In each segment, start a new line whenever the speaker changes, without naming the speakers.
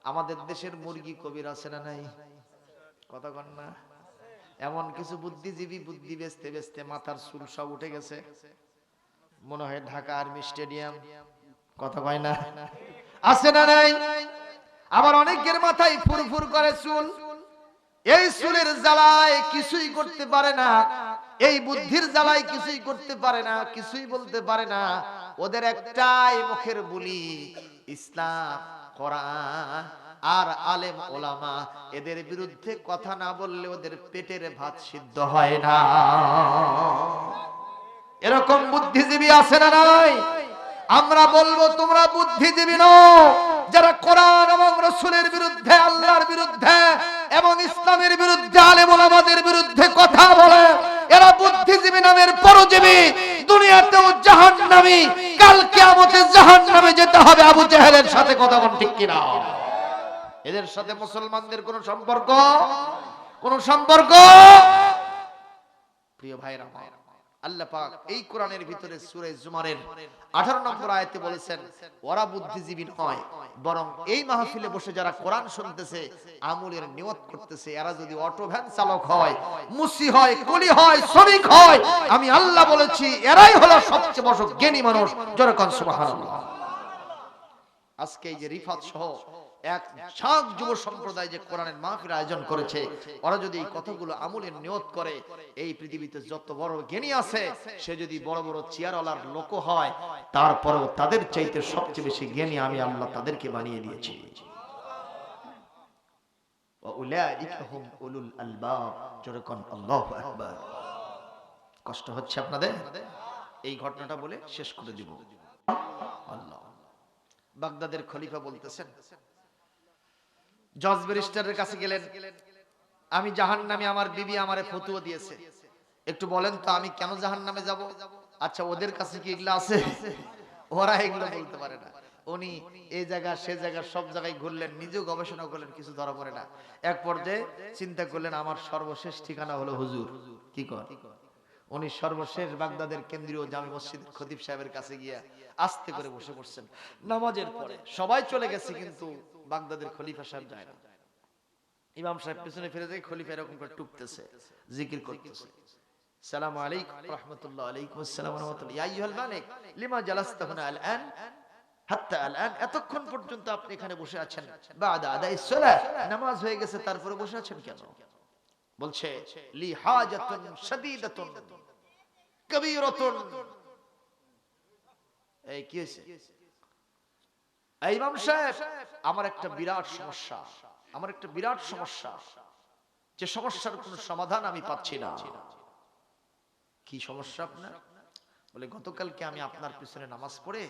আমাদের দেশের মুরগি কবির আছে না নাই? কথা কন না? এমন কিছু বুদ্ধিজীবী বুদ্ধি বেচতে বেচতে মাথার চুল সব উঠে গেছে, মনে হয় ঢাকা আর্মি স্টেডিয়াম। কথা কয় না? আছে না নাই? আবার অনেকের মাথায় ফুরফুর করে চুল, এই চুলের জ্বালায় কিছুই করতে পারে না, এই বুদ্ধির জ্বালায় কিছুই করতে পারে না, কিছুই বলতে পারে না। ওদের একটাই মুখের বুলি, ইসলাম, কোরআন আর আলেম ওলামা। এদের বিরুদ্ধে কথা না বললে ওদের পেটের ভাত সিদ্ধ হয় না। এরকম বুদ্ধিজীবী আছে না নাই? আমরা বলবো তোমরা বুদ্ধিজীবী নও, যারা কোরআন এবং রাসূলের বিরুদ্ধে, আল্লাহর বিরুদ্ধে এবং ইসলামের বিরুদ্ধে, আলেম ওলামাদের বিরুদ্ধে কথা বলে, এরা বুদ্ধিজীবী নামের পরজীবী। দুনিয়াতেও জাহান্নামী, কাল কিয়ামতে জাহান্নামে যেতে হবে আবু জেহেলের সাথে। কথা বল ঠিক কিনা? এদের সাথে মুসলমানদের কোনো সম্পর্ক, কোনো সম্পর্ক? প্রিয় ভাইরা আমার, আল্লাহ পাক এই কোরআনের ভিতরে সূরা জুমারের 18 নম্বর আয়াতে বলেছেন, ওরা বুদ্ধিজীবী নয়, বরং এই মাহফিলে বসে যারা কোরআন শুনতেছে, আমলের নিয়ত করতেছে, এরা যদি অটো ভ্যান চালক হয়, মুসি হয়, কুলি হয়, শ্রমিক হয়, আমি আল্লাহ বলেছি এরাই হলো সবচেয়ে বড় জ্ঞানী মানুষ। জোরে কোন সুবহানাল্লাহ। আজকে এই যে রিফাত সহ এক শাক যুব সম্প্রদায় যে কোরআনের মাহফিল আয়োজন করেছে, ওরা যদি এই কথাগুলো আমলের নিয়ত করে, এই পৃথিবীতে যত বড় জ্ঞানী আছে, সে যদি বড় বড় চেয়ারওয়ালার লোক হয়, তারপরেও তাদের চাইতে সবচেয়ে বেশি জ্ঞানী আমি আল্লাহ তাদেরকে বানিয়ে দিয়েছি। ওয়া উলাইকা হুম উলুল আলবাব। জোরে কোন আল্লাহু আকবার। কষ্ট হচ্ছে আপনাদের? এই ঘটনাটা বলে শেষ করে দিব। আল্লাহ, বাগদাদের খলিফা বলতেছেন, জজ ব্যারিস্টারের কাছে গেলেন, আমি জাহান্নামী, আমার বিবি আমারে ফতোয়া দিয়েছে, একটু বলেন তো আমি কেন জাহান্নামে যাব? আচ্ছা, ওদের কাছে কি এগুলো আছে? ওরা এগুলো বলতে পারে না। উনি এই জায়গা সে জায়গা সব জায়গায় ঘুরলেন, নিজেও গবেষণা করলেন, কিছু ধরা পড়ে না। এক পর্যায়ে চিন্তা করলেন, আমার সর্বশেষ ঠিকানা হলো হুজুর। কি কর? উনি সর্বশেষ বাগদাদের কেন্দ্রীয় জামে মসজিদের খতিব সাহেবের কাছে গিয়া আস্তে করে বসে পড়ছেন নামাজের পরে। সবাই চলে গেছে, কিন্তু বাগদাদের খলিফা সাহেব যায় না। ইমাম সাহেব পিছনে ফিরে যায়, খলিফা এরকম করে টুকতেছে, জিকির করতেছে, সালামু আলাইকুম রাহমাতুল্লাহ, আলাইকুম আসসালাম ওয়া রাহমাতুল্লাহ, ইয়া আইয়ুহাল মালিক লিমা জালাসতা হুনা আলআন হাত্তা আলআন, এতক্ষণ পর্যন্ত আপনি এখানে বসে আছেন, বাদা আদাইস সালাহ, নামাজ হয়ে গেছে তারপরে বসে আছেন কেন? বলছে, লি হাজাতুন শাদীদাতুন কবীরাতুন। এই কি হইছে? এই ইমাম সাহেব, আমার একটা বিরাট সমস্যা, আমার একটা বিরাট সমস্যা, যে সমস্যার কোনো সমাধান আমি পাচ্ছি না। কি সমস্যা আপনার? বলে, গতকালকে আমি আপনার পিছনে নামাজ পড়ে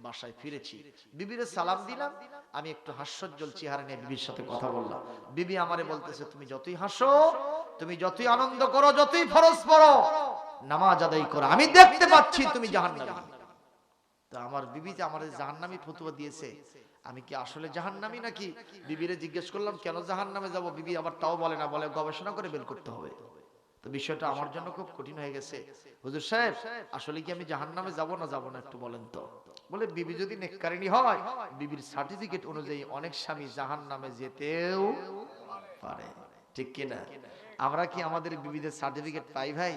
বাসায় ফিরেছি, বিবিরে সালাম দিলাম, আমি একটু হাস্যোজ্জ্বল চেহারা নিয়ে বিবির সাথে কথা বললাম। বিবি আমারে বলতেছে, তুমি যতই হাসো, তুমি যতই আনন্দ করো, যতই ফরজ পড়ো, নামাজ আদায় করো, আমি দেখতে পাচ্ছি তুমি জাহান্নামী। তো আমার বিবি যে আমারে জাহান্নামী ফতোয়া দিয়েছে, আমি কি আসলে জাহান্নামী নাকি? বিবিরে জিজ্ঞেস করলাম কেন জাহান্নামে যাব, বিবি আবার তাও বলে না, বলে গবেষণা করে বের করতে হবে। তো বিষয়টা আমার জন্য খুব কঠিন হয়ে গেছে। হুজুর সাহেব, আসলে কি আমি জাহান্নামে যাব না যাব না একটু বলেন তো। বলে, বিবি যদি নেককারিনী হয়, বিবির সার্টিফিকেট অনুযায়ী অনেক স্বামী জাহান্নামে যেতেও পারে, ঠিক কিনা? আমরা কি আমাদের বিবিদের সার্টিফিকেট পাই ভাই?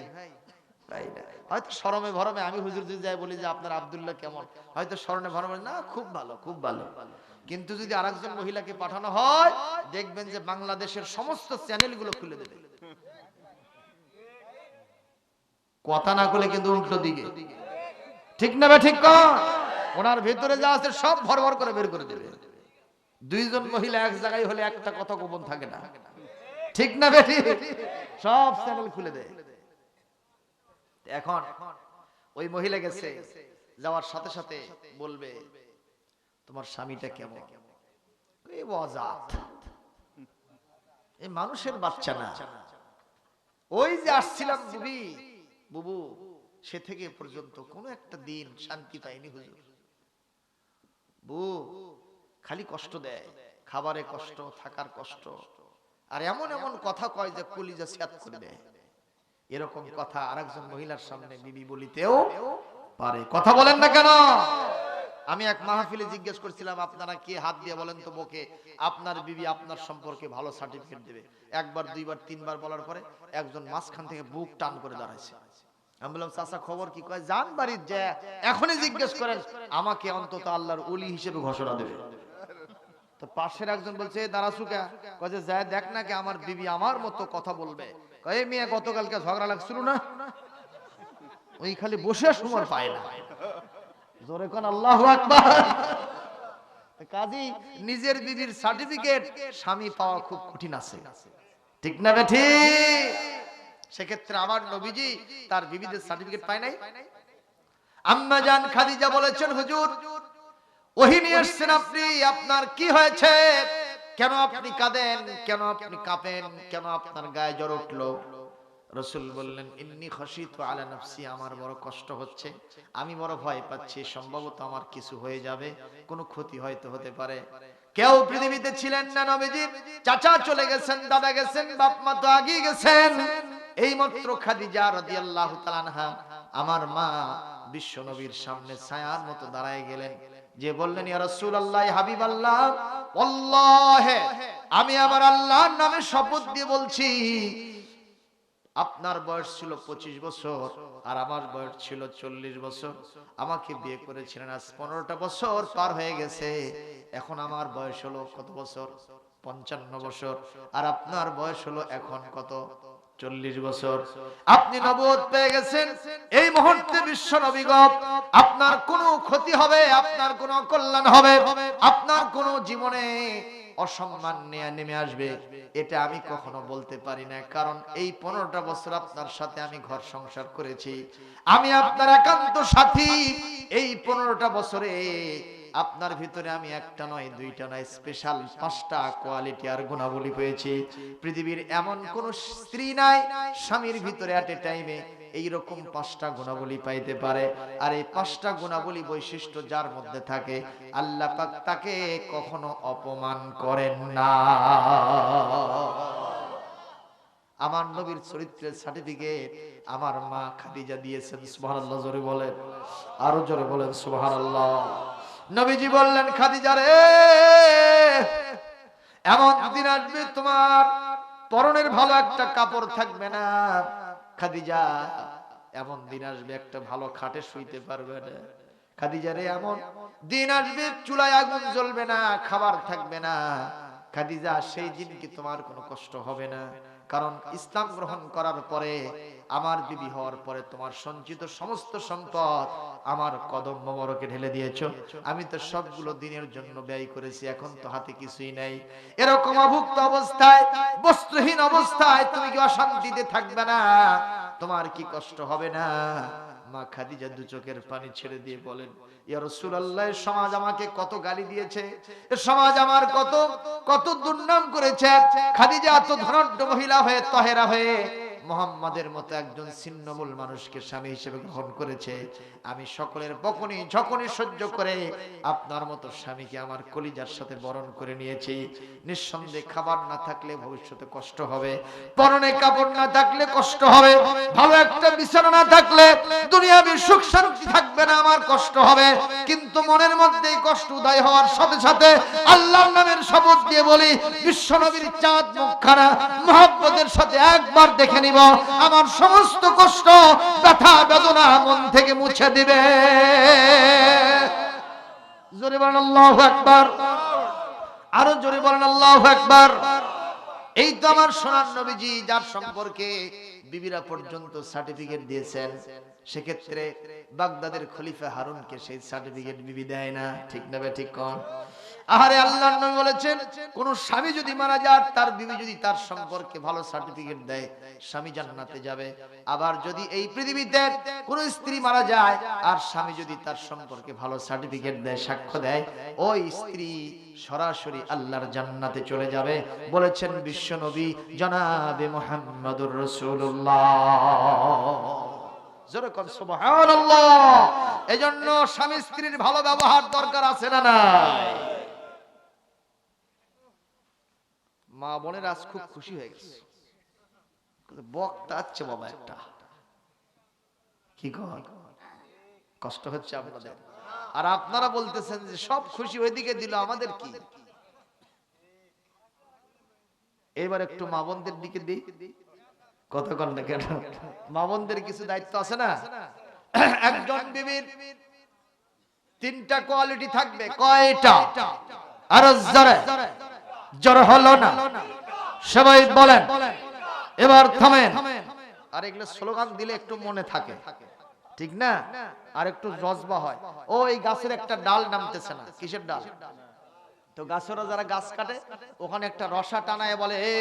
পাই না। হয়তো শরমে ভরমে আমি হুজুর যদি যাই বলি যে আপনার আব্দুল্লাহ কেমন, হয়তো শরমে ভরমে না, খুব ভালো, খুব ভালো। কিন্তু যদি আরেকজন মহিলাকে পাঠানো হয়, দেখবেন যে বাংলাদেশের সমস্ত চ্যানেলগুলো খুলে দেবে। কথা না বলে কিন্তু উল্টো দিকে, ঠিক না? ঠিক কর। ওনার ভেতরে যা আছে সব ভরভর করে বের করে দেবে। দুইজন মহিলা এক জায়গায় হলে একটা কথা গোপন থাকে না, ঠিক না বেটি? সব চ্যানেল খুলে দেয়। এখন ওই মহিলা গেছে, যাওয়ার সাথে সাথে বলবে, তোমার স্বামীটা কেমন? এই অজাত, এই মানুষের বাচ্চা না। ওই যে আসছিলাম বুবি, বুবু, সে থেকে পর্যন্ত কোন একটা দিন শান্তি পাইনি হুজুর। বউ খালি কষ্ট দেয়, খাবারে কষ্ট, থাকার কষ্ট, আর এমন এমন কথা কয় যে কলিজা স্যাত করে দেয়। এরকম কথা আরেকজন মহিলার সামনে বিবি বলিতেও পারে। কথা বলেন না কেন? আমি এক মাহফিলে জিজ্ঞেস করছিলাম, আপনারা কে হাত দিয়ে বলেন তো বকে আপনার বিবি আপনার সম্পর্কে ভালো সার্টিফিকেট দেবে? একবার, দুইবার, তিনবার বলার পরে একজন মাঝখান থেকে বুক টান করে দাঁড়াইছে। আমি বললাম, চাচা খবর কি? কয়, যান বাড়ির যে এখনই জিজ্ঞেস করেন, আমাকে অন্তত আল্লাহর ওলি হিসেবে ঘোষণা দেবে। তো পাশের একজন বলছে, দাঁড়াসুকা, কয় যে যায় দেখ না কে আমার বিবি আমার মতো কথা বলবে। কয়, এই মেয়ে গতকালকে ঝগড়া লাগছিল না, ওই খালি বসে সময় পায় না। জোরে কোন আল্লাহু আকবার। কাজী নিজের বিবির সার্টিফিকেট স্বামী পাওয়া খুব কঠিন আছে, ঠিক না বেঠি? সেক্ষেত্রে আমার নবীজি তার বিবিদের সার্টিফিকেট পায় নাই। আম্মা জান খাদিজা বলেছেন, হুজুর ওহী নিয়ে এসেছেন আপনি, আপনার কি হয়েছে? কেন আপনি কাঁদেন? কেন আপনি কাঁপেন? কেন আপনার গায়ে জ্বর উঠলো? রাসূল বললেন, ইন্নী খাশিতু আলা নাফসি, আমার বড় কষ্ট হচ্ছে, আমি বড় ভয় পাচ্ছি, সম্ভবত আমার কিছু হয়ে যাবে, কোনো ক্ষতি হয়তো হতে পারে। কেউ পৃথিবীতে ছিলেন না নবীজি, চাচা চলে গেছেন, দাদা গেছেন, বাপ মা তো আগেই গেছেন। এইমাত্র খাদিজা রাদিয়াল্লাহু তাআলা আনহা, আমার মা বিশ্ব নবীর সামনে ছায়ার মতো দাঁড়ায় গেলেন, যে বললেন, ইয়া রাসূলুল্লাহ, হাবিবাল্লাহ, আল্লাহে, আমি আমার আল্লাহর নামে শপথ দিয়ে বলছি, আপনার বয়স ছিল 25 বছর আর আমার বয়স ছিল 40 বছর। আমাকে বিয়ে করেছিলেন, আজ 15টা বছর পার হয়ে গেছে। এখন আমার বয়স হলো কত বছর? 55 বছর। আর আপনার বয়স হলো এখন কত? 40 বছর। আপনি নবুয়ত পেয়ে গেছেন। এই মুহূর্তে বিশ্ব নবী গো, আপনার কোনো ক্ষতি হবে, আপনার কোনো কল্যাণ হবে, আপনার কোনো জীবনে অসম্মান নেমে আসবে, এটা আমি কখনো বলতে পারি না। কারণ এই 15টা বছর আপনার সাথে আমি ঘর সংসার করেছি, আমি আপনার একান্ত সাথী। এই 15টা বছরে আপনার ভিতরে আমি একটা নয়, দুইটা নয়, স্পেশাল 5টা কোয়ালিটি আর গুণাবলী পেয়েছি। পৃথিবীর এমন কোন স্ত্রী নাই স্বামীর ভিতরে এট এ টাইমে এইরকম 5টা গুণাবলী পাইতে পারে। আর এই 5টা গুণাবলী বৈশিষ্ট্য যার মধ্যে থাকে, আল্লাহ পাক তাকে কখনো অপমান করেন না। আমার নবীর চরিত্রের সার্টিফিকেট আমার মা খাদিজা দিয়েছেন। সুবহানাল্লাহ, জোরে বলেন, আরো জোরে বলেন সুবহানাল্লাহ। নবীজি বললেন, খাদিজা রে, এমন দিন আসবে তোমার পরনের ভালো একটা কাপড় থাকবে না। খাদিজা, এমন দিন আসবে একটা ভালো খাটে শুইতে পারবে না। খাদিজা রে, এমন দিন আসবে চুলায় আগুন জ্বলবে না, খাবার থাকবে না। খাদিজা, সেই দিন কি তোমার কোনো কষ্ট হবে না? কারণ ইসলাম গ্রহণ করার পরে, আমার বিবি হওয়ার পরে তোমার সঞ্চিত সমস্ত সম্পদ আমার কদম মোবারকে ঢেলে দিয়েছো। আমি তো সবগুলো দিনের জন্য ব্যয় করেছি, এখন তো হাতে কিছুই নাই। এরকম অভুক্ত অবস্থায়, বস্ত্রহীন অবস্থায় তুমি কি অশান্তিতে থাকবে না? তোমার কি কষ্ট হবে না? মা খাদিজা দু চোখের পানি ছেড়ে দিয়ে বলেন, ইয়া রাসূলুল্লাহ, সমাজ আমাকে কত গালি দিয়েছে, সমাজ আমার কত কত দুর্নাম করেছে। খাদিজা এত ধনাঢ্য মহিলা হয়ে, তাহেরা হয়ে, মুহাম্মাদের মতো একজন ছিন্নমূল মানুষকে স্বামী হিসেবে গ্রহণ করেছে। আমি সকলের বকুনি ঝকনি সহ্য করে আপনার মতো স্বামীকে আমার কলিজার সাথে বরণ করে নিয়েছি। নিঃসন্দেহে খাবার না থাকলে ভবিষ্যতে কষ্ট হবে, পরনে কাপড় না থাকলে কষ্ট হবে, ভালো একটা বিছানা না থাকলে দুনিয়াবি সুখ শান্তি থাকবে না, আমার কষ্ট হবে। কিন্তু মনের মধ্যে কষ্ট উদয় হওয়ার সাথে সাথে আল্লাহর নামের শপথ দিয়ে বলি, বিশ্বনবীর চাঁদ মুখখানা মহব্বতের সাথে একবার দেখে নিব, আমার সমস্ত কষ্ট, ব্যথা, বেদনা মন থেকে মুছে দিবে। জোরে বলেন আল্লাহু আকবার, আরো জোরে বলেন আল্লাহু আকবার। এই তো আমার সোনার নবীজি, যার সম্পর্কে বিবিরা পর্যন্ত সার্টিফিকেট দিয়েছেন। সেক্ষেত্রে বাগদাদের খলিফা হারুনকে সেই সার্টিফিকেট বিবি দেয় না, ঠিক না? ঠিক কোন? আহারে, আল্লাহর নবী বলেছেন, কোন স্বামী যদি মারা যায়, তার বিবি যদি তার সম্পর্কে ভালো সার্টিফিকেট দেয়, স্বামী জান্নাতে যাবে। আবার যদি এই পৃথিবীতে কোন স্ত্রী মারা যায় আর স্বামী যদি তার সম্পর্কে ভালো সার্টিফিকেট দেয়, সাক্ষ্য দেয়, ওই স্ত্রী সরাসরি আল্লাহর জান্নাতে চলে যাবে, বলেছেন বিশ্ব নবী জনাবে মুহাম্মদুর রাসূলুল্লাহ। যেরকম সুবহানাল্লাহ। এজন্য স্বামী স্ত্রীর ভালো ব্যবহার দরকার আছে না নাই? মা বোনের আজ খুব খুশি হয়ে গেছে, বক্তা আছে বাবা একটা, কি কষ্ট হচ্ছে আপনাদের? আর আপনারা বলতেছেন যে সব খুশি ওইদিকে দিল, আমাদের কি? এবার একটু মা বোনদের দিকে দিই, কথা কন না কেন? মা বোনদের কিছু দায়িত্ব আছে না? একজন বিবির তিনটা কোয়ালিটি থাকবে। কয়টা? আর জোরে হলো না, সবাই বলেন। এবার থামেন। আর এগুলো স্লোগান দিলে একটু মনে থাকে, ঠিক না? আর একটু জজবা হয়। ও এই গাছের একটা ডাল নামতেছে না, কিসের ডাল? তো গাছেরা যারা গাছ কাটে ওখানে একটা রসা টানায় বলে, এ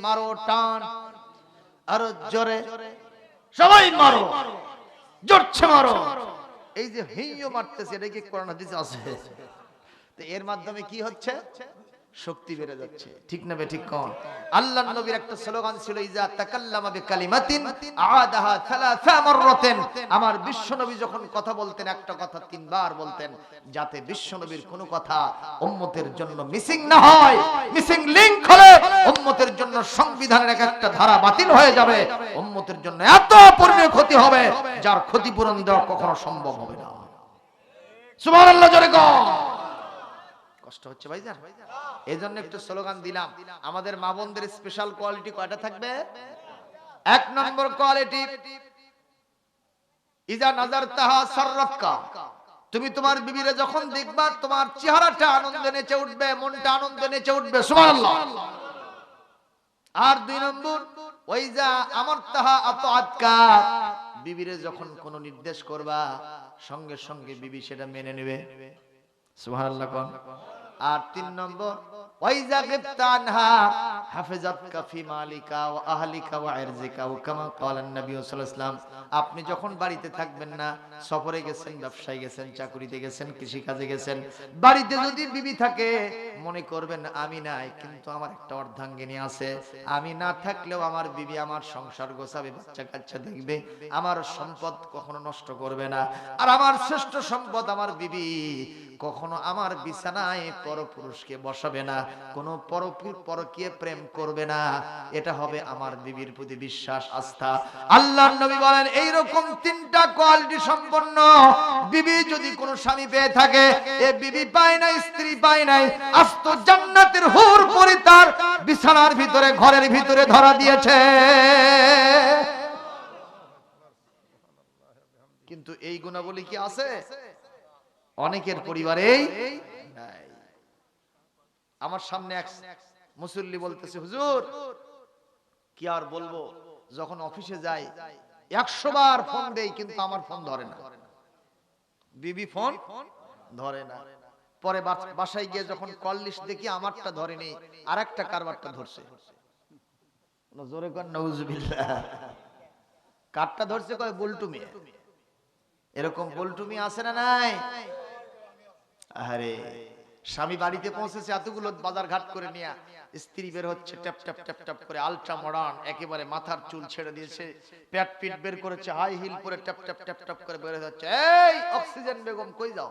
মারো টান, আরো জোরে, সবাই মারো, জোরছে মারো। এই যে হেইও মারতেছে, এটা কি কোরআন হাদিসে আছে? তো এর মাধ্যমে কি হচ্ছে? শক্তি বেড়ে যাচ্ছে, ঠিক না বে ঠিক কোন? আল্লাহর নবীর একটা স্লোগান ছিল, ইজা তাকাল্লামা বিকালিমাতিন আদাহা সালাসা মাররাতিন। আমার বিশ্ব নবী যখন কথা বলতেন একটা কথা তিনবার বলতেন, যাতে বিশ্ব নবীর কোনো কথা উম্মতের জন্য মিসিং না হয়। মিসিং লিংক হলে উম্মতের জন্য সংবিধানের একটা ধারা বাতিল হয়ে যাবে, উম্মতের জন্য এত পরিমাণে ক্ষতি হবে যার ক্ষতিপূরণ দেওয়া কখনো সম্ভব হবে না। সুবহানাল্লাহ, জোরে কর। কষ্ট হচ্ছে ভাইজান? এইজন্য একটু স্লোগান দিলাম। আমাদের মা বোনদের স্পেশাল কোয়ালিটি কয়টা থাকবে? এক নম্বর কোয়ালিটি, ইজা নাজারতাহা সাররাতকা। তুমি তোমার বিবিরে যখন দেখবা তোমার চেহারাটা আনন্দে নেচে উঠবে, মনটা আনন্দে নেচে উঠবে, সুবহানাল্লাহ। আর দুই নম্বর, ওইজা আমারতাহা আতাআতকা। বিবিরে যখন কোনো নির্দেশ করবা সঙ্গে সঙ্গে বিবি সেটা মেনে নেবে, সুবহানাল্লাহ কোন। আর তিন নম্বর, ওয়াইজা গিবতানহা হাফিজাতকা ফি মালিকা ওয়া আহলিকা ওয়া ইরজিকা কামা ক্বালান নবী সাল্লাল্লাহু আলাইহি ওয়াসাল্লাম। আপনি যখন বাড়িতে থাকবেন না, সফরে গেছেন, ব্যবসায় গেছেন, চাকরিতে গেছেন, কৃষি কাজে গেছেন, বাড়িতে যদি বিবি থাকে মনে করবেন আমি নাই, কিন্তু আমার একটা অর্ধাঙ্গিনী আছে। আমি না থাকলেও আমার বিবি আমার সংসার গোছাবে, বাচ্চা কাচ্চা দেখবে, আমার সম্পদ কখনো নষ্ট করবে না। আর আমার শ্রেষ্ঠ সম্পদ আমার বিবি, কখনো আমার বিছানায় পরপুরুষকে বসাবে না, কোনো পরকীয় প্রেম করবে না। এটা হবে আমার বিবির প্রতি বিশ্বাস, আস্থা। আল্লাহর নবী বলেন, এইরকম তিনটা কোয়ালিটি সম্পন্ন বিবি যদি কোনো স্বামী পেয়ে থাকে, এ বিবি পায় না, স্ত্রী পায় নাই, আস্ত জান্নাতের হুর পরি তার বিছানার ভিতরে, ঘরের ভিতরে ধরা দিয়েছে। কিন্তু এই গুণাবলী কি আছে? অনেকের পরিবারেই নাই। আমার সামনে এক মুসল্লি বলতেছে, হুজুর কি আর বলবো, যখন অফিসে যাই 100 বার ফোন দেই কিন্তু আমার ফোন ধরে না, বিবি ফোন ধরে না। পরে বাসায় গিয়ে যখন কল লিস্ট দেখি আমারটা ধরেনি, আরেকটা কারবারটা ধরছে। জোরে কর নাউজুবিল্লাহ। কারটা ধরছে? কয় বল্টু মিয়া। এরকম বল্টু মিয়া আছে না নাই? আরে স্বামী বাড়িতে পৌঁছেছে, এতগুলো বাজার ঘাট করে নিয়ে, স্ত্রী বের হচ্ছে ট্যাপ ট্যাপ ট্যাপ ট্যাপ করে, আলট্রা মডার্ন, একেবারে মাথার চুল ছেড়ে দিয়েছে, পেট পিট বের করেছে, হাই হিল পরে ট্যাপ ট্যাপ ট্যাপ ট্যাপ করে বের হচ্ছে। এই অক্সিজেন বেগম কই যাও?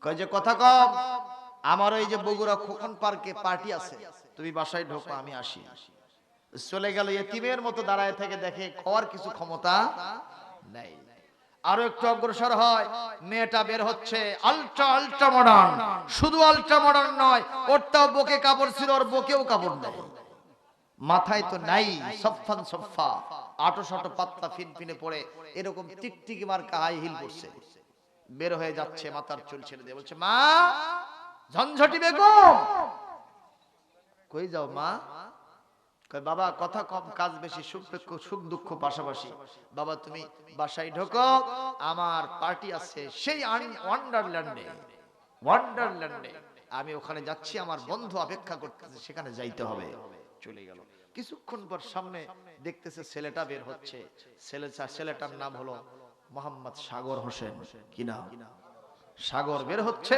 কই যে কথা কম, আমার ওই যে বগুড়া খোকন পার্কে পার্টি আছে, তুমি বাসায় ঢোকো, আমি আসি। চলে গেল, এতিমের মতো দাঁড়ায় থেকে দেখে খাওয়ার কিছু ক্ষমতা নাই। আরো একটু অগ্রসর হয়, মেয়েটা বের হচ্ছে আলট্রা আলট্রা মডার্ন। শুধু আলট্রা মডার্ন নয়, ওরটাও বুকে কাপড় ছিল, ওর বুকেও কাপড় নেই, মাথায় তো নাই, সফান সফা, আটো শাটো পাতলা ফিনফিনে পড়ে, এরকম টিকটিকি মার্কা হাই হিল পরছে, বের হয়ে যাচ্ছে, মাথার চুল ছেড়ে দিয়ে বলছে, মা ঝনঝটি বেগম কই যাও মা? কয় বাবা কথা কম কাজ বেশি, সুখ দুঃখ পাশাপাশি। বাবা তুমি বাসায় ঢোকো, আমার পার্টি আছে সেই ওয়ান্ডারল্যান্ডে, ওয়ান্ডারল্যান্ডে আমি ওখানে যাচ্ছি, আমার বন্ধু অপেক্ষা করতেছে, সেখানে যাইতে হবে। চলে গেল। কিছুক্ষণ পর সামনে দেখতেছে ছেলেটা বের হচ্ছে, ছেলেটার নাম হলো মোহাম্মদ সাগর হোসেন। কি নাম? সাগর বের হচ্ছে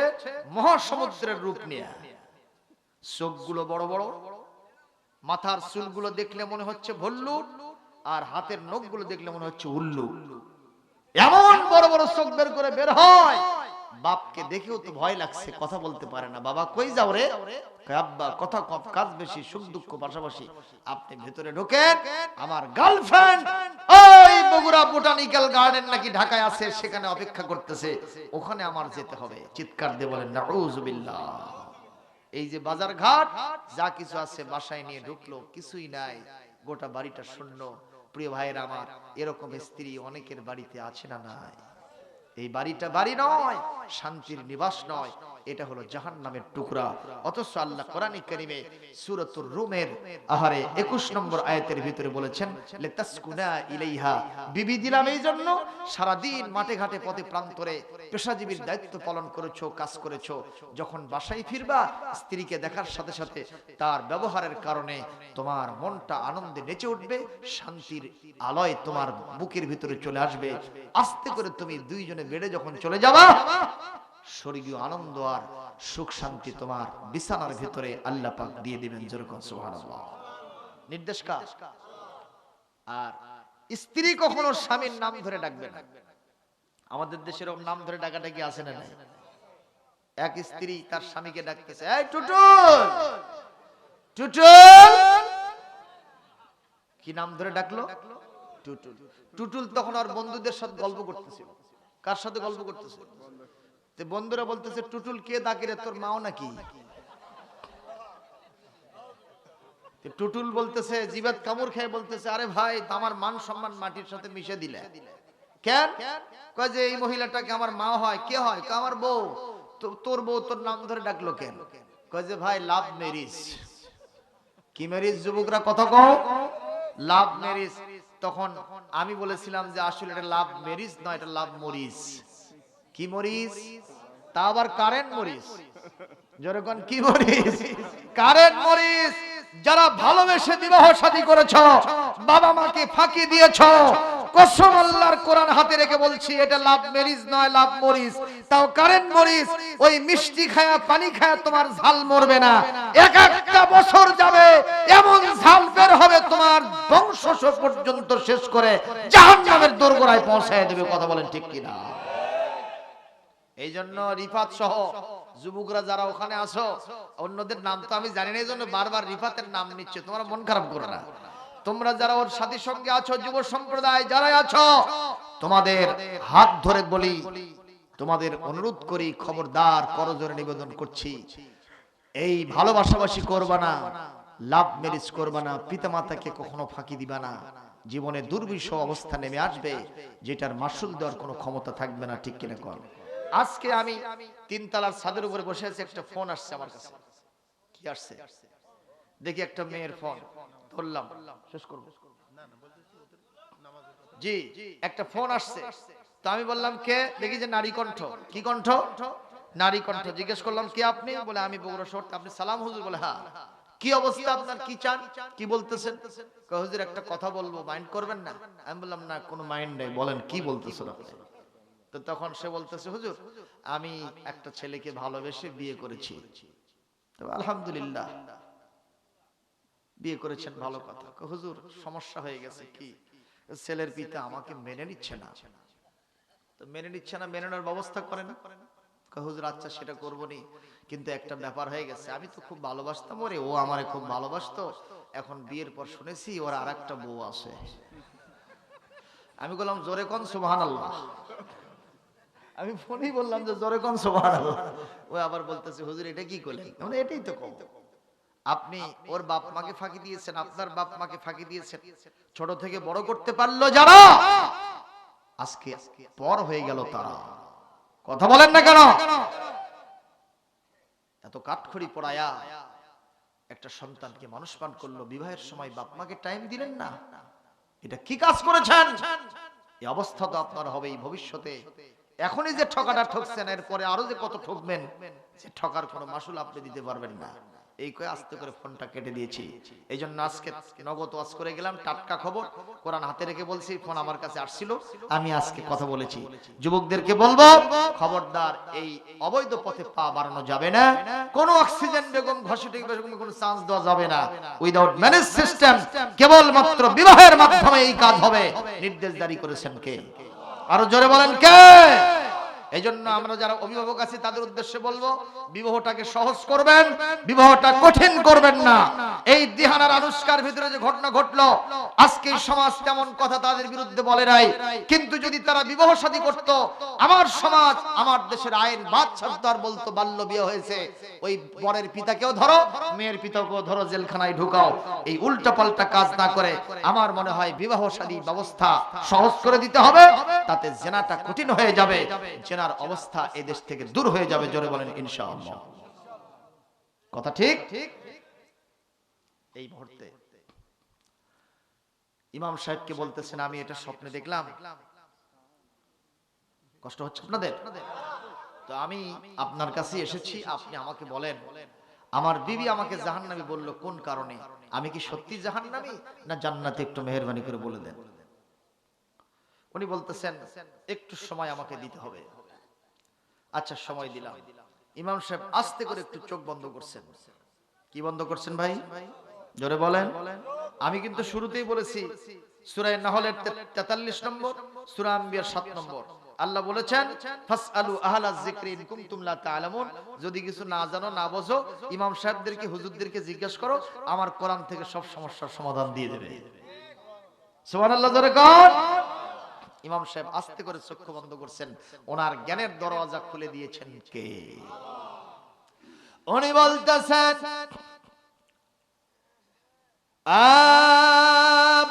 মহাসমুদ্রের রূপ নিয়ে, চোখগুলো বড় বড়, মাথার চুলগুলো দেখলে মনে হচ্ছে ভল্লুক, আর হাতের নখগুলো দেখলে মনে হচ্ছে উল্লু। এমন বড় বড় চোখ বের করে বের হয়, বাপকে দেখেও তো ভয় লাগছে, কথা বলতে পারে না। বাবা কই যাও রে? আব্বা কথা কম কাজ বেশি, সুখ দুঃখ পাশাপাশি, আপনি ভেতরে ঢোকেন, আমার গার্লফ্রেন্ড ওই বগুড়া বোটানিক্যাল গার্ডেন নাকি ঢাকায় আছে, সেখানে অপেক্ষা করতেছে, ওখানে আমার যেতে হবে। চিৎকার দিয়ে বলেন নাউযুবিল্লাহ। এই যে বাজার ঘাট যা কিছু আছে বাসায় নিয়ে ঢুকলো, কিছুই নাই, গোটা বাড়িটা শূন্য। প্রিয় ভাইয়েরা আমার, এরকম স্ত্রী অনেকের বাড়িতে আছে না নাই? এই বাড়িটা বাড়ি নয়, শান্তির নিবাস নয়, এটা হলো জাহান্নামের টুকরা। অথচ আল্লাহ কোরআনে কারীমে সূরাতুর রুমের 21 নম্বর আয়াতের ভিতরে বলেছেন, লিতাসকুনা ইলাইহা, বিবি দিলাম এই জন্য সারা দিন মাঠে ঘাটে পথে প্রান্তরে পেশাজীবীর দায়িত্ব পালন করেছো, কাজ করেছো, যখন বাসায় ফিরবা স্ত্রীকে দেখার সাথে সাথে তার ব্যবহারের কারণে তোমার মনটা আনন্দে নেচে উঠবে, শান্তির আলোয় তোমার বুকের ভিতরে চলে আসবে। আস্তে করে তুমি দুইজনে বেডে যখন চলে যাবা, স্বর্গীয় আনন্দ আর সুখ শান্তি তোমার বিছানার ভিতরে আল্লাহ পাক দিয়ে দিবেন। যেরকম সুবহানাল্লাহ। নির্দেশ কার? আর স্ত্রী কখনো স্বামীর নাম ধরে ডাকবে না। আমাদের দেশের নাম ধরে ডাকাটা কি আছে না নাই? এক স্ত্রী তার স্বামীকে ডাকতেছে, এই টুটুল, টুটুল। কি নাম ধরে ডাকলো? টুটুল। টুটুল তখন আর বন্ধুদের সাথে গল্প করতেছিল। কার সাথে গল্প করতেছে? বন্ধুরা বলতেছে, টুটুল কে ডাকে রে, তোর মাও নাকি? টুটুল বলতেছে, জিবাত কামড় খেয়ে বলতেছে, আরে ভাই আমার মান সম্মান মাটির সাথে মিশে দিলে কেন? কয় যে এই মহিলাটাকে আমার মা হয়। কে হয়? আমার বউ। তোর বউ তোর নাম ধরে ডাকলো কেন? কয় যে ভাই লাভ ম্যারেজ। কি ম্যারেজ? যুবকরা কথা কও, লাভ ম্যারেজ। তখন আমি বলেছিলাম যে আসলে এটা লাভ ম্যারেজ নয়, এটা লাভ মরিচ। কি মরিচ? তা আবার কারেন্ট মরিচ। যেরকম কি মরিচ? কারেন্ট মরিচ। যারা ভালোবেসে বিবাহ শাদী করেছো, বাবা মাকে ফাঁকি দিয়েছো, কসম আল্লাহর কোরআন হাতে রেখে বলছি, এটা লাভ ম্যারেজ নয়, লাভ মরিচ। তাও কারেন্ট মরিচ। ওই মিষ্টি খায়া পানি খায়া তোমার ঝাল মরবে না, এক একটা বছর যাবে এমন ঝাল বের হবে তোমার বংশ পর্যন্ত শেষ করে জাহান্নামের দোরগোড়ায় পৌঁছায় দেবে। কথা বলেন ঠিক কিনা? এই জন্য রিফাত সহ যুবকরা যারা ওখানে আসো, অন্যদের নাম তো আমি জানি না, এই জন্য বারবার রিফাতের নাম নিচ্ছে, তোমরা মন খারাপ করো না। তোমরা যারা ওর সাথী সঙ্গে আছো, যুব সম্প্রদায় যারাই আছো, তোমাদের হাত ধরে বলি, তোমাদের অনুরোধ করি, খবরদার করজোরে নিবেদন করছি, এই ভালোবাসাবাসি করবা না, লাভ ম্যারেজ করবা না, পিতামাতাকে কখনো ফাঁকি দিবা না। জীবনে দুর্বিষহ অবস্থা নেমে আসবে, যেটার মাসুল দেওয়ার কোনো ক্ষমতা থাকবে না। ঠিক কিনা কর? আজকে আমি 3 তলার ছাদের উপরে বসে আছি, একটা ফোন আসছে আমার কাছে। কি আসছে দেখি, একটা মেয়ের ফোন ধরলাম, শেষ করব। জি, একটা ফোন আসছে। তো আমি বললাম কে? দেখি যে নারী কণ্ঠ। কি কণ্ঠ? নারী কণ্ঠ। জিজ্ঞেস করলাম কে আপনি? বলে আমি বগুড়া শহর। আপনি সালাম হুজুর? বলে হ্যাঁ। কি অবস্থা আপনার, কি চান, কি বলতেছেন? হুজুর একটা কথা বলবো, মাইন্ড করবেন না? আমি বললাম না, কোনো মাইন্ড নেই, বলেন কি বলতেছেন আপনি। তো তখন সে বলতেছে, হুজুর আমি একটা ছেলেকে ভালোবেসে বিয়ে করেছি। তবে আলহামদুলিল্লাহ, বিয়ে করেছেন, ভালো কথা। হুজুর সমস্যা হয়ে গেছে। কি? ছেলের পিতা আমাকে মেনে নিচ্ছে না। তো মেনে নিচ্ছে না, মেনে নেওয়ার ব্যবস্থা করেন। হুজুর আচ্ছা সেটা করবনি, কিন্তু একটা ব্যাপার হয়ে গেছে, আমি তো খুব ভালোবাসতাম ওরে, ও আমারে খুব ভালোবাসতো, এখন বিয়ের পর শুনেছি ওর আরেকটা বউ আছে। আমি বললাম জোরে কোন সুবহানাল্লাহ। আমি ফোনেই বললাম যে জোরে কোন সুবহানাল্লাহ। ও আবার বলতেছে হুজুর এটা কি করলেন? মানে এটাই তো কম, আপনি ওর বাপ মাকে ফাঁকি দিয়েছেন, আপনার বাপ মাকে ফাঁকি দিয়েছেন, ছোট থেকে বড় করতে পারলো যারা, আজকে পর হয়ে গেল তারা। কথা বলেন না কেন? এত কাঠখড়ি পড়ায়া একটা সন্তানকে মানুষ পান করলো, বিবাহের সময় বাপ মাকে টাইম দিলেন না, এটা কি কাজ করেছেন? এই অবস্থা তো আপনার হবেই ভবিষ্যতে। এখনই যে ঠকাটা ঠকছেন, এরপরে আরো যে কত ঠকবেন, সে ঠকার কোনো মাসুল আপনি দিতে পারবেন না। এই কয়ে আস্তে করে ফোনটা কেটে দিয়েছি। এই জন্য আজকে নগদ ওয়াজ করে গেলাম, টাটকা খবর, কোরআন হাতে রেখে বলছি। ফোন আমার কাছে আসছিল, আমি আজকে কথা বলেছি। যুবকদেরকে বলবো, খবরদার এই অবৈধ পথে পা বাড়ানো যাবে না। কোনো অক্সিজেন বেগম, ঘষেটি বেগম কোনো চান্স দেওয়া যাবে না। উইদাউট ম্যানেজ সিস্টেম, কেবল মাত্র বিবাহের মাধ্যমে এই কাজ হবে। নির্দেশ জারি করেছেন কে? আরো জোরে বলেন কে? এইজন্য আমরা যারা অভিভাবক আছি তাদের উদ্দেশ্যে বলবো, বিবাহটাকে সহজ করবেন, বিবাহটা কঠিন করবেন না। এই দিহানার আনুষ্কার ভিতরে যে ঘটনা ঘটলো, আজকে সমাজ তেমন কথা তাদের বিরুদ্ধে বলে নাই, কিন্তু যদি তারা বিবাহ শাদী করত, আমার সমাজ, আমার দেশের আইন বাদশাহদার বলতো বাল্য বিয়ে হয়েছে, ওই বরের পিতাকেও ধরো, মেয়ের পিতাকেও ধরো, জেলখানায় ঢুকাও। এই উল্টা পাল্টা কাজ না করে আমার মনে হয় বিবাহ শাদী ব্যবস্থা সহজ করে দিতে হবে, তাতে জেনাটা কঠিন হয়ে যাবে, জেনার অবস্থা এই দেশ থেকে দূর হয়ে যাবে। জোরে বলেন ইনশাআল্লাহ। কথা ঠিক? এই মুহূর্তে ইমাম সাহেবকে বলতেছেন, আমি এটা স্বপ্নে দেখলাম। কষ্ট হচ্ছে আপনাদের? তো আমি আপনার কাছে এসেছি, আপনি আমাকে বলেন, আমার বিবি আমাকে জাহান্নামী বলল, কোন কারণে? আমি কি সত্যি জাহান্নামী না জান্নাতে? একটু মেহেরবানি করে বলে দেন। উনি বলতেছেন, একটু সময় আমাকে দিতে হবে। আচ্ছা, সময় দিলাম। ইমাম সাহেব আস্তে করে একটু চোখ বন্ধ করছেন। কি বন্ধ করছেন ভাই? জোরে বলেন। আমি কিন্তু শুরুতেই বলেছি, সূরা নাহলের 43 নম্বর, সূরা আম্বিয়ার 7 নম্বর, আল্লাহ বলেছেন, ফাসআলু আহলাজ যিকরি ইন কুনতুম লা তা'লামুন। যদি কিছু না জানো, না বোঝো, ইমাম সাহেবদেরকে, হুজুরদেরকে জিজ্ঞেস করো, আমার কোরআন থেকে সব সমস্যার সমাধান দিয়ে দেবে। সুবহানাল্লাহ, জোরে কোন। ইমাম সাহেব আস্তে করে চক্ষু বন্ধ করছেন, ওনার জ্ঞানের দরওয়াজা খুলে দিয়েছেন কে? উনি বলতেছেন,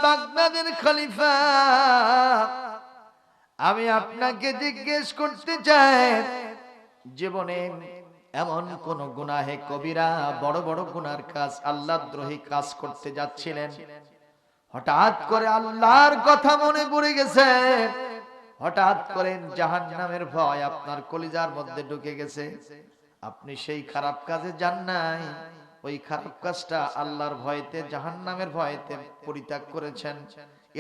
বাগদাদের খলিফা, আমি আপনাকে জিজ্ঞেস করতে চাই, জীবনে এমন কোন গুনাহে কবিরা, বড় বড় গুনার কাজ, আল্লাহদ্রোহী কাজ করতে যাচ্ছিলেন, হঠাৎ করে আল্লাহর কথা মনে পড়ে গেছে, হঠাৎ করে জাহান্নামের ভয় আপনার কলিজার মধ্যে ঢুকে গেছে, আপনি সেই খারাপ কাজে যান নাই, ওই খারাপ কাজটা আল্লাহর ভয়তে, জাহান্নামের ভয়তে পরিত্যাগ করেছেন,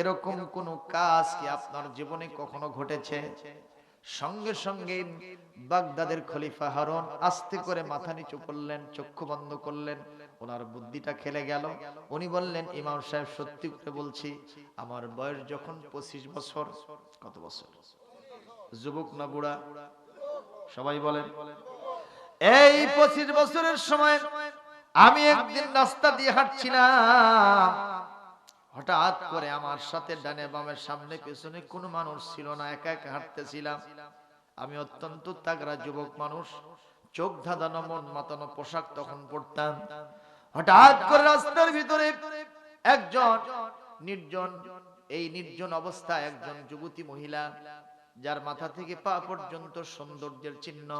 এরকম কোন কাজ কি আপনার জীবনে কখনো ঘটেছে? সঙ্গে সঙ্গে বাগদাদের খলিফা হারুন আস্তে করে মাথা নিচু করলেন, চক্ষু বন্ধ করলেন, ওনার বুদ্ধিটা খেলে গেল। উনি বললেন, ইমাম সাহেব, সত্যি করে বলছি, আমার বয়স যখন 25 বছর। কত বছর? যুবক না বুড়া? সবাই বলেন। এই 25 বছরের সময় আমি একদিন রাস্তা দিয়ে হাঁটছিলাম, হঠাৎ করে আমার সাথে ডানে বামে সামনে পেছনে কোনো মানুষ ছিল না, একা একা হাঁটতেছিলাম। আমি অত্যন্ত তাগড়া যুবক মানুষ, চোখ ধাঁধানো, মন মাতানো পোশাক তখন পরতাম। হঠাৎ করে রাস্তার ভিতরে একজন নির্জন, এই নির্জন অবস্থায় একজন যুবতী মহিলা, যার মাথা থেকে পা পর্যন্ত সৌন্দর্যের চিহ্ন,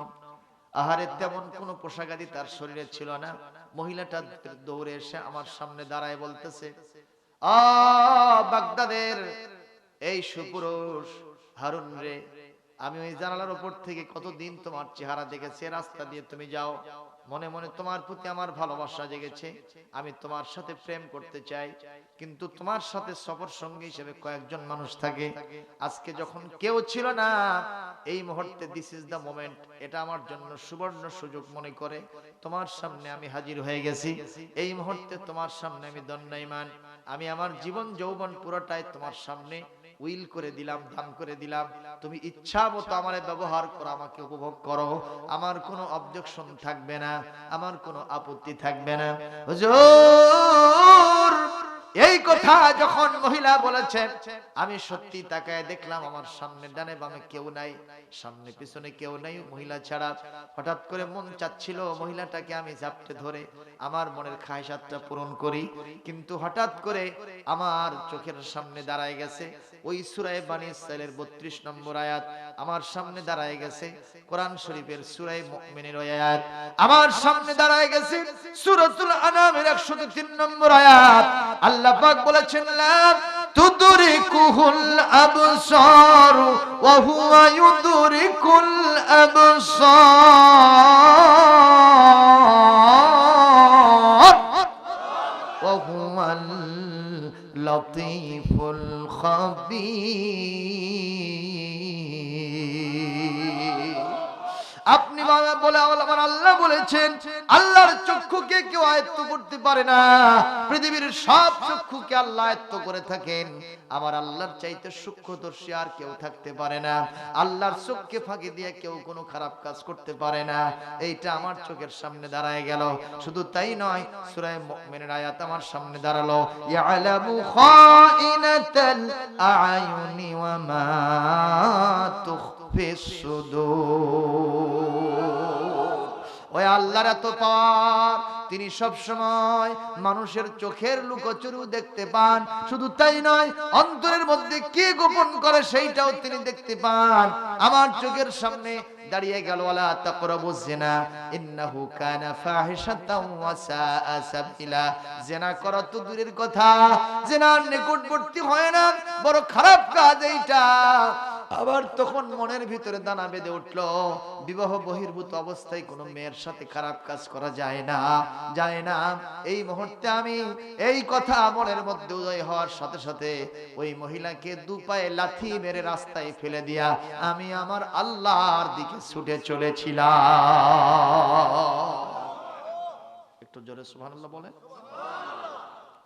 আহারে তেমন কোন পোশাক আদি তার শরীরে ছিল না। মহিলাটা দৌড়ে এসে আমার সামনে দাঁড়ায় বলতেছে, বাগদাদের এই সুপুরুষ হারুন রে, আমি ওই জানালার উপর থেকে কতদিন তোমার চেহারা দেখেছি, রাস্তা দিয়ে তুমি যাও, মনে মনে তোমার প্রতি আমার ভালোবাসা জেগেছে, আমি তোমার সাথে প্রেম করতে চাই, কিন্তু তোমার সাথে সফর সঙ্গী হিসেবে কয়েকজন মানুষ থাকে, আজকে যখন কেউ ছিল না, এই মুহূর্তে দিস ইজ দ্য মোমেন্ট, এটা আমার জন্য সুবর্ণ সুযোগ মনে করে তোমার সামনে আমি হাজির হয়ে গেছি। এই মুহূর্তে তোমার সামনে আমি দণ্ডায়মান, আমি আমার জীবন যৌবন পুরোটাই তোমার সামনে উইল করে দিলাম, দান করে দিলাম, তুমি ইচ্ছা মতো আমারে ব্যবহার করো, আমাকে উপভোগ করো, আমার কোনো অবজেকশন থাকবে না, আমার কোনো আপত্তি থাকবে না। হুজুর, এই কথা যখন মহিলা বলেছেন, আমি সত্যি তাকায় দেখলাম আমার সামনে ডানে বামে কেউ নাই, সামনে পিছনে কেউ নাই মহিলা ছাড়া। হঠাৎ করে মন চাচ্ছিল মহিলাটাকে আমি ঝাপটে ধরে আমার মনের খায়সাতটা পূরণ করি, কিন্তু হঠাৎ করে আমার চোখের সামনে দাঁড়ায় গেছে ওই সূরা বানী ইসরাঈলের 32 নম্বর আয়াত, আমার সামনে দাঁড়ায় গেছে কোরআন শরীফের সূরা মুমিনের আয়াত, আমার সামনে দাঁড়ায় গেছে সূরাতুল আনামের 103 নম্বর আয়াত। আল্লাহ পাক বলেছেন, লা তুদরিকুহুল আবসার ওয়া হুয়া ইউদরিকুল আবসার ওয়া হুয়াল লতীফুল খাবীর। আপনি বলে আমার আল্লাহ বলেছেন, বলছেন আল্লাহর চক্ষুকে কেউ আয়ত্ত করতে পারে না, পৃথিবীর সব চক্ষুকে আল্লাহ আয়ত্ত করে থাকেন, আমার আল্লাহর চাইতে সূক্ষ্মদর্শী আর কেউ থাকতে পারে না, আল্লাহর চোখকে ফাঁকি দিয়ে কেউ কোনো খারাপ কাজ করতে পারে না। এইটা আমার চোখের সামনে দাঁড়ায় গেল। শুধু তাই নয়, সূরা মুমিনের আয়াত আমার সামনে দাঁড়ালো, ইয়ালামু খাইনাতাল আয়ুনি ওয়া মা তুখফিস সুদূর। ওই আল্লাহর এত পাওয়ার, তিনি সব সময় মানুষের চোখের লুকোচুরি দেখতে পান। শুধু তাই নয়, অন্তরের মধ্যে কি গোপন করে সেইটাও তিনি দেখতে পান। আমার চোখের সামনে দাঁড়িয়ে গেল, ওয়ালা তাকরাবুজ জিনা ইন্নাহু কানা ফাহিশাতাও ওয়া সাআ সাবিলা। জিনা করা তো দূরের কথা, জিনার নিকটবর্তী হয় না, বড় খারাপ কাজ এইটা। আবার তখন মনের ভিতরে দানা বেঁধে উঠলো, বিবাহ বহির্ভূত অবস্থায় কোনো মেয়ের সাথে খারাপ কাজ করা যায় না, যায় না। এই মুহূর্তে আমি এই কথা মনের মধ্যে উদয় হওয়ার সাথে সাথে ওই মহিলাকে দু পায়ে লাথি মেরে রাস্তায় ফেলে দিয়া আমি আমার আল্লাহর দিকে ছুটে চলেছিলাম। একটু জোরে সুবহানাল্লাহ বলেন।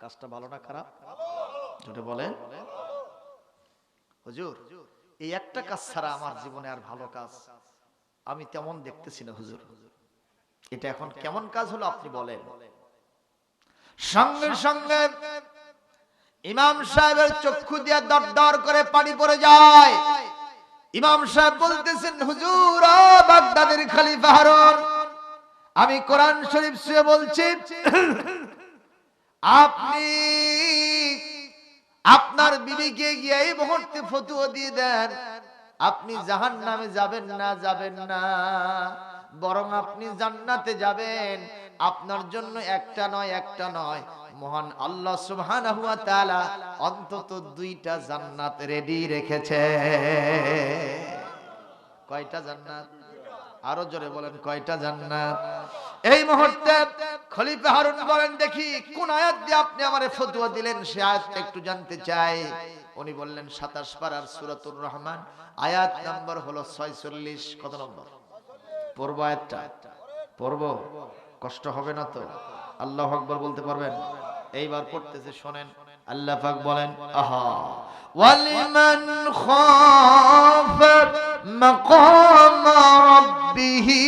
কাজটা ভালো না খারাপ? জোরে বলেন। হুজুর, এই একটা কাজ ছাড়া আমার জীবনে আর ভালো কাজ আমি তেমন দেখতেছি না হুজুর। এটা এখন কেমন কাজ হলো আপনি বলেন। সঙ্গে সঙ্গে ইমাম সাহেবের চক্ষু দিয়ে দর দর করে পানি পড়ে যায়। ইমাম সাহেব বলতেছেন, হুজুর, বাগদাদের খলিফা হারুন, আমি কোরআন শরীফ ছুঁয়ে বলছি, আপনি আপনার বিবিকে গিয়ে এই মুহূর্তে ফতোয়া দিয়ে দেন, আপনি জাহান্নামে যাবেন না, যাবেন না, বরং আপনি জান্নাতে যাবেন। আপনার জন্য একটা নয়, একটা নয়, মহান আল্লাহ সুবহানাহু ওয়া তাআলা অন্তত 2টা জান্নাত রেডি রেখেছে। কয়টা জান্নাত? আরো জোরে বলেন, কয়টা জান্নাত? এই মুহূর্তে খলিফা হারুন বলেন, দেখি কোন আয়াত দিয়ে আপনি আমারে ফতোয়া দিলেন, সে আয়াতটা একটু জানতে চাই। উনি বললেন 27 পারার সূরাতুর রহমান, আয়াত নাম্বার হলো 46। কত নম্বর? পড়ব আয়াতটা? পড়ব? কষ্ট হবে না তো? আল্লাহু আকবার বলতে পারবেন? এইবার পড়তেছে, শুনেন। আল্লাহ পাক বলেন, আহা ওয়ালিমান খাফা মাকাম রাব্বিহি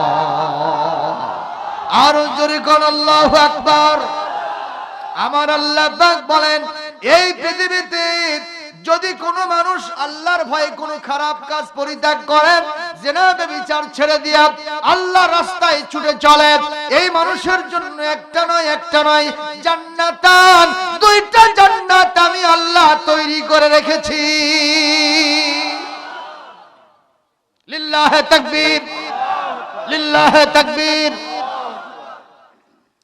জান্নাতান। আরো জোরে কোন আল্লাহু আকবার। আমার আল্লাহ পাক বলেন, এই পৃথিবীতে যদি কোনো মানুষ আল্লাহর ভয়ে কোনো খারাপ কাজ পরিত্যাগ করে, জিনা ব্যভিচার ছেড়ে দিয়া আল্লাহর রাস্তায় ছুটে চলে, এই মানুষের জন্য একটা নয়, একটা নয়, জান্নাতান, 2টা জান্নাত আমি আল্লাহ তৈরি করে রেখেছি। লিল্লাহে তাকবীর, লিল্লাহে তাকবীর।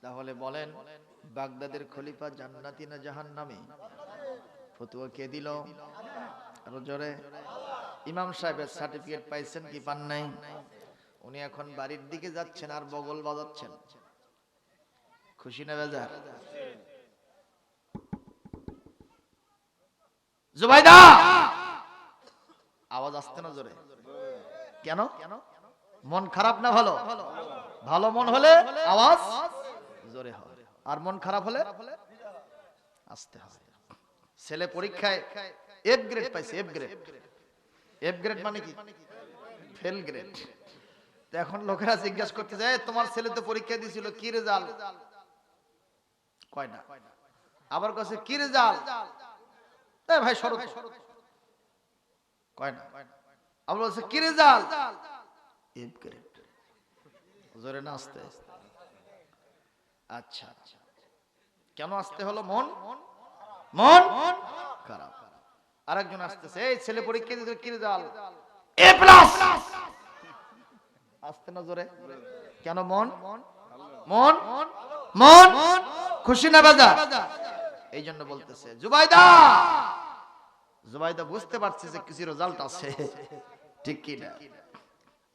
তাহলে বলেন, বাগদাদের খলিফা জান্নাতি না জাহান্নামী? ফতোয়া কে দিল? আরো জোরে। ইমাম সাহেবের সার্টিফিকেট পাইছেন কি পান নাই? উনি এখন বাড়ির দিকে যাচ্ছেন আর বগল বাজাচ্ছেন। খুশি না বেজার? জুবাইদা, আওয়াজ আসছে না জোরে? কেন? মন খারাপ না ভালো? ভালো মন হলে আওয়াজ জোরে হয়, আর মন খারাপ হলে আস্তে আস্তে। ছেলে পরীক্ষায় এফ গ্রেড পাইছে, এফ গ্রেড। এফ গ্রেড মানে কি? Fail grade. তো এখন লোকেরা জিজ্ঞাসা করতে যায়, তোমার ছেলে তো পরীক্ষা দিয়েছিল, কি রেজাল্ট? কয়টা? আবার কাছে কি রেজাল্ট? এ ভাই শরৎ কয়টা? আবার বলছে কি রেজাল্ট? F grade. জোরে না আস্তে? আচ্ছা, কেন আসতে হলো? মন মন খারাপ। আরেকজন আসতেছে, এই ছেলে পরীক্ষা দিতে কি রেজাল্ট? এ প্লাস। আসতে না জোরে? কেন? মন মন মন খুশি না বাজা? এই জন্য বলতেছে, জুবাইদা, জুবাইদা বুঝতে পারছে যে কিছু রেজাল্ট আছে, ঠিক কি না?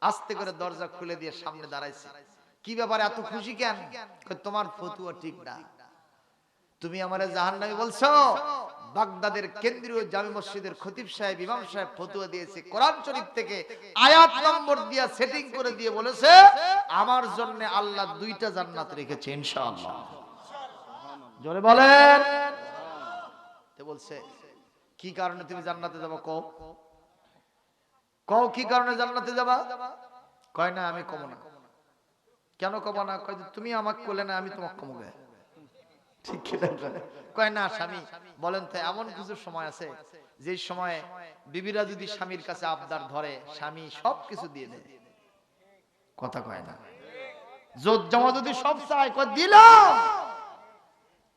আস্তে করে দরজা খুলে দিয়ে সামনে দাঁড়াইছে। কি ব্যাপার, এত খুশি কেন? তোমার ফতোয়া ঠিক না, তুমি আমারে জাহান্নামী বলছো, বাগদাদের কেন্দ্রীয় জামে মসজিদের খতিব সাহেব ইমাম সাহেব ফতোয়া দিয়েছে, কোরআন শরীফ থেকে আয়াত নম্বর দিয়ে সেটিং করে দিয়ে বলেছে আমার জন্য আল্লাহ 2টা জান্নাত রেখেছে ইনশাআল্লাহ। জোরে বলেন। তে বলছে কি কারণে তুমি জান্নাতে যাবা? কও কও কি কারণে জান্নাতে যাবা? কয় না আমি কম না। কেন কব না? কয় তুমি আমাকে কোলে না, আমি তোমাকে কমবে। ঠিক কি না? কয় না স্বামী বলেন তো, এমন কিছু সময় আছে যে সময়ে বিবিরা যদি স্বামীর কাছে আবদার ধরে স্বামী সবকিছু দিয়ে দেয়। কথা কয় না? জোত জমা যদি সব চায় কয় দিলাম।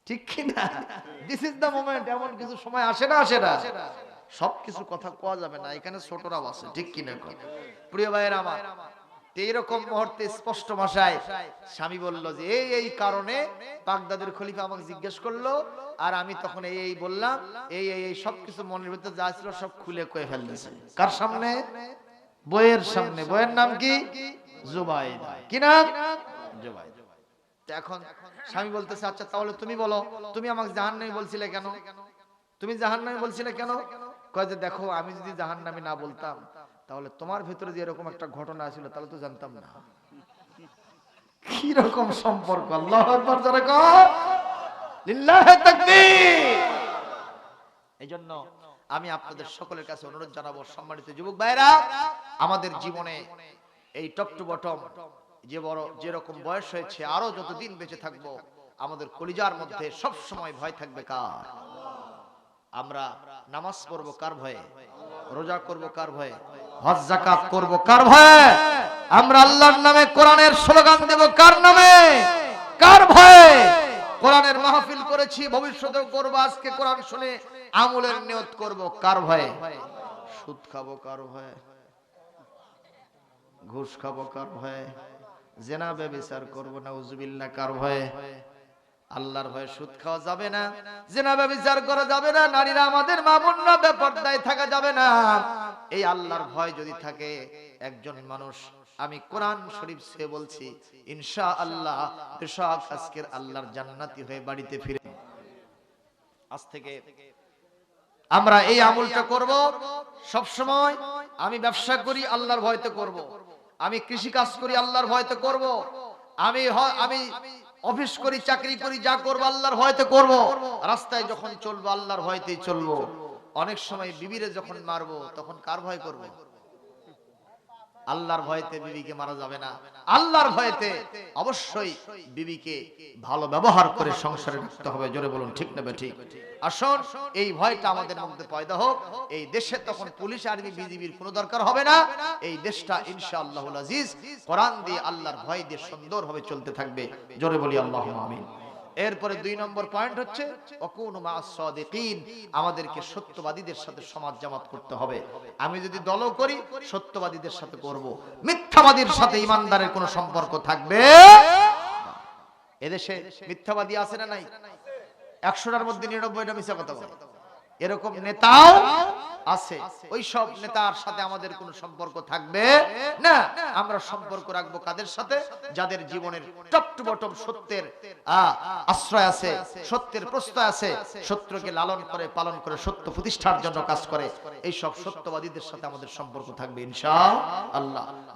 ঠিক কি না? This is the moment. এমন কিছু সময় আসে না, আসে না? সবকিছু কথা কোয়া যাবে না, এখানে ছোটরাও আছে। ঠিক কি না? প্রিয় ভাইয়ের আমার, এইরকম মুহূর্তে স্পষ্ট ভাষায় স্বামী বলল যে এই কারণে বাগদাদের খলিফা আমাকে জিজ্ঞেস করলো, আর আমি তখন এই বললাম, এই সবকিছু মনের ভিতরে যা ছিল সব খুলে কয়ে ফেলতেছে। কার সামনে? বইয়ের সামনে। বইয়ের নাম কি? জুবাইদা। কি নাম? জুবাইদা। এখন স্বামী বলতেছে আচ্ছা তাহলে তুমি বলো, তুমি আমাকে জাহান্নামী বলছিলে কেন? তুমি জাহান্নামী বলছিলে কেন? কয় যে দেখো আমি যদি জাহান্নামী না বলতাম তাহলে তোমার ভিতরে যে এরকম একটা ঘটনা ছিল তাহলে তো জানতাম না। কি রকম সম্পর্ক! আল্লাহু আকবার, জোরে কও লিল্লাহি তাকবীর। এইজন্য আমি আপনাদের সকলের কাছে অনুরোধ জানাবো, সম্মানিত যুবক ভাইরা, আমাদের জীবনে এই টপ টু বটম যে বড় যেরকম বয়স হয়েছে আরো যতদিন বেঁচে থাকবো আমাদের কলিজার মধ্যে সব সময় ভয় থাকবে কার? আমরা নামাজ পড়বো কার ভয়ে? রোজা করবো কার ভয়ে? হজ যাকাত করবো কার ভয়ে? আমরা আল্লাহর নামে কোরআনের স্লোগান দেব কার নামে? কার ভয়ে? কোরআনের মাহফিল করেছি, ভবিষ্যতেও করব। আজকে কোরআন শুনে আমলের নিয়ত করব কার ভয়ে? সুদ খাবো কার ভয়ে? ঘুষ খাবো কার ভয়ে? জিনা ব্যভিচার করব নাউজুবিল্লাহ কার ভয়ে? আল্লাহর ভয়ে সুদ খাওয়া যাবে না, জিনা ব্যভিচার করা যাবে না, নারীরা আমাদের মা বোনরা বেপরদায় থাকা যাবে না। এই আল্লাহর ভয় যদি থাকে একজন মানুষ, আমি কোরআন শরীফ সে বলছি ইনশাআল্লাহ বেশক আজকের আল্লাহর জান্নাতি হয়ে বাড়িতে ফিরে। আজ থেকে আমরা এই আমলটা করব সব সময়। আমি ব্যবসা করি আল্লাহর ভয়তে করব, আমি কৃষি কাজ করি আল্লাহর ভয়তে করব, আমি অফিস করি চাকরি করি যা করব আল্লাহর ভয়তে করব, রাস্তায় যখন চলবো আল্লাহর ভয়তেই চলবো। অনেক সময় বিবিরে যখন মারবো তখন কার ভয় করব? আল্লাহর ভয়তে বিবিকে মারা যাবে না। আল্লাহর ভয়তে অবশ্যই বিবিকে ভালো ব্যবহার করে সংসারে রাখতে হবে। জোরে বলুন ঠিক না ঠিক? আসুন এই ভয়টা আমাদের মধ্যে পয়দা হোক। এই দেশে তখন পুলিশ আর্মি বিজিবির কোনো দরকার হবে না। এই দেশটা ইনশাআল্লাহুল আজিজ কোরআন দিয়ে আল্লাহর ভয় দিয়ে সুন্দরভাবে চলতে থাকবে। জোরে বলি আল্লাহুম্মা আমিন। এরপরে 2 নম্বর পয়েন্ট হচ্ছে ওয়াকুনু মা'আস সাদিকিন। আমাদেরকে সত্যবাদীদের সাথে সমাজ জামাত করতে হবে। আমি যদি দলও করি সত্যবাদীদের সাথে করব, মিথ্যাবাদীর সাথে ইমানদারের কোনো সম্পর্ক থাকবে না। এদেশে মিথ্যাবাদী আছে না নাই? 100টার মধ্যে 99টা মিথ্যা কথা বলে। এরকম নেতাও আছে। ওই সব নেতার সাথে আমাদের কোনো সম্পর্ক থাকবে না। আমরা সম্পর্ক রাখবো কাদের সাথে? যাদের জীবনের টপ টু বটম সত্যের আশ্রয় আছে, সত্যের প্রশ্রয় আছে, সত্যকে লালন করে পালন করে সত্য প্রতিষ্ঠার জন্য কাজ করে। এই সব সত্যবাদীদের সাথে আমাদের সম্পর্ক থাকবে ইনশাআল্লাহ।